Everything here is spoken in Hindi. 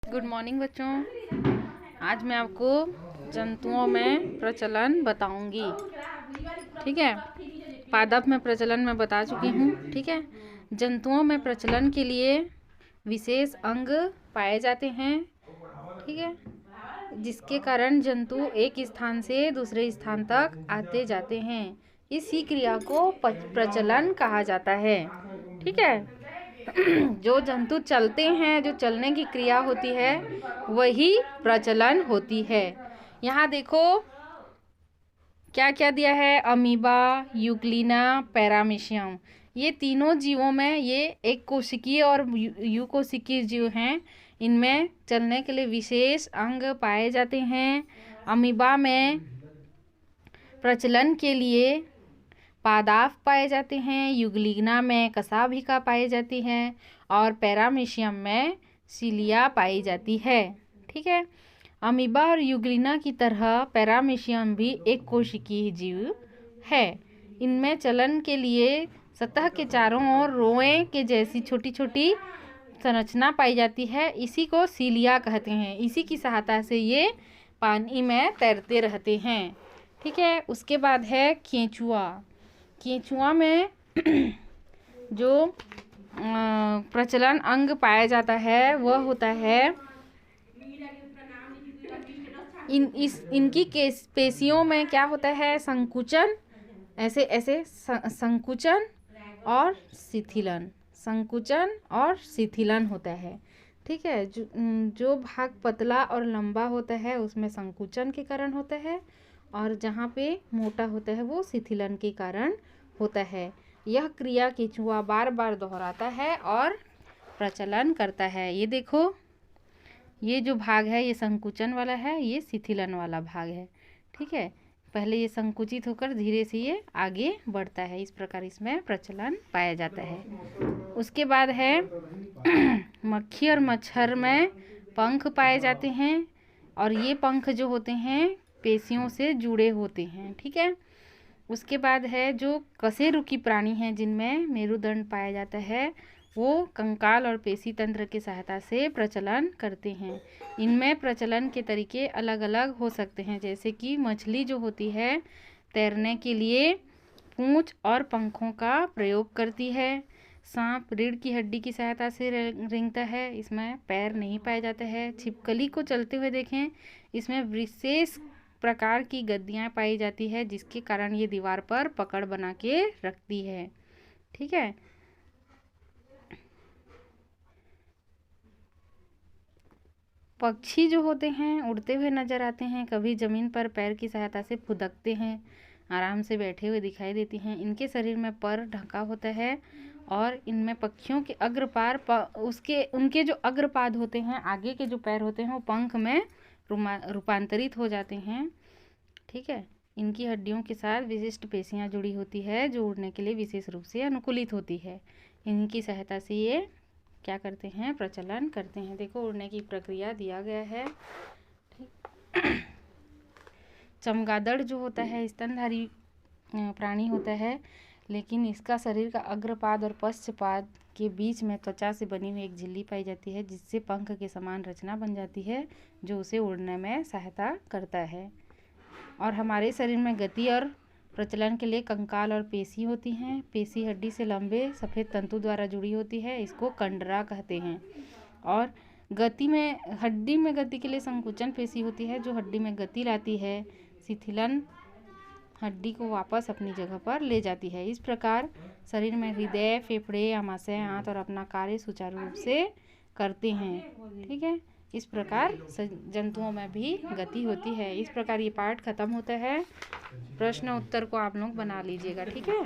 गुड मॉर्निंग बच्चों। आज मैं आपको जंतुओं में प्रचलन बताऊंगी। ठीक है, पादप में प्रचलन मैं बता चुकी हूँ। ठीक है, जंतुओं में प्रचलन के लिए विशेष अंग पाए जाते हैं। ठीक है, जिसके कारण जंतु एक स्थान से दूसरे स्थान तक आते जाते हैं। इसी क्रिया को प्रचलन कहा जाता है। ठीक है, जो जंतु चलते हैं, जो चलने की क्रिया होती है वही प्रचलन होती है। यहाँ देखो क्या क्या दिया है, अमीबा, यूग्लिना, पैरामीशियम। ये तीनों जीवों में ये एक कोशिकीय और युकोशिकीय जीव हैं। इनमें चलने के लिए विशेष अंग पाए जाते हैं। अमीबा में प्रचलन के लिए पादाप पाए जाते हैं, यूग्लिना में कशाभिका पाई जाती है और पैरामीशियम में सिलिया पाई जाती है। ठीक है, अमीबा और यूग्लिना की तरह पैरामीशियम भी एक कोशिकीय जीव है। इनमें चलन के लिए सतह के चारों ओर रोए के जैसी छोटी छोटी संरचना पाई जाती है। इसी को सिलिया कहते हैं। इसी की सहायता से ये पानी में तैरते रहते हैं। ठीक है, उसके बाद है केंचुआ। केंचुआ में जो प्रचलन अंग पाया जाता है वह होता है इनकी पेशियों में क्या होता है, संकुचन, ऐसे ऐसे संकुचन और शिथिलन, संकुचन और शिथिलन होता है। ठीक है, जो भाग पतला और लंबा होता है उसमें संकुचन के कारण होता है और जहाँ पे मोटा होता है वो शिथिलन के कारण होता है। यह क्रिया केंचुआ बार बार दोहराता है और प्रचलन करता है। ये देखो, ये जो भाग है ये संकुचन वाला है, ये शिथिलन वाला भाग है। ठीक है, पहले ये संकुचित होकर धीरे से ये आगे बढ़ता है। इस प्रकार इसमें प्रचलन पाया जाता है। उसके बाद है मक्खी और मच्छर में पंख पाए जाते हैं और ये पंख जो होते हैं पेशियों से जुड़े होते हैं। ठीक है, उसके बाद है जो कशेरुकी प्राणी हैं जिनमें मेरुदंड पाया जाता है, वो कंकाल और पेशी तंत्र की सहायता से प्रचलन करते हैं। इनमें प्रचलन के तरीके अलग अलग हो सकते हैं, जैसे कि मछली जो होती है तैरने के लिए पूंछ और पंखों का प्रयोग करती है। सांप रीढ़ की हड्डी की सहायता से रेंगता है, इसमें पैर नहीं पाए जाते हैं। छिपकली को चलते हुए देखें, इसमें विशेष प्रकार की गद्दियाँ पाई जाती है जिसके कारण ये दीवार पर पकड़ बना के रखती है। ठीक है, पक्षी जो होते हैं उड़ते हुए नजर आते हैं, कभी जमीन पर पैर की सहायता से फुदकते हैं, आराम से बैठे हुए दिखाई देती हैं। इनके शरीर में पर ढका होता है और इनमें पक्षियों के अग्रपार उनके जो अग्रपाद होते हैं, आगे के जो पैर होते हैं वो पंख में रूपांतरित हो जाते हैं। ठीक है, इनकी हड्डियों के साथ विशिष्ट पेशियां जुड़ी होती है जो उड़ने के लिए विशेष रूप से अनुकूलित होती है। इनकी सहायता से ये क्या करते हैं, प्रचलन करते हैं। देखो उड़ने की प्रक्रिया दिया गया है। ठीक, चमगादड़ जो होता है स्तनधारी प्राणी होता है, लेकिन इसका शरीर का अग्रपाद और पश्चपाद के बीच में त्वचा से बनी हुई एक झिल्ली पाई जाती है जिससे पंख के समान रचना बन जाती है जो उसे उड़ने में सहायता करता है। और हमारे शरीर में गति और प्रचलन के लिए कंकाल और पेशी होती हैं। पेशी हड्डी से लंबे सफ़ेद तंतु द्वारा जुड़ी होती है, इसको कंडरा कहते हैं। और हड्डी में गति के लिए संकुचन पेशी होती है जो हड्डी में गति लाती है। शिथिलन हड्डी को वापस अपनी जगह पर ले जाती है। इस प्रकार शरीर में हृदय, फेफड़े, आमाशय, आंत और अपना कार्य सुचारू रूप से करते हैं। ठीक है, इस प्रकार जंतुओं में भी गति होती है। इस प्रकार ये पाठ खत्म होता है। प्रश्न उत्तर को आप लोग बना लीजिएगा। ठीक है।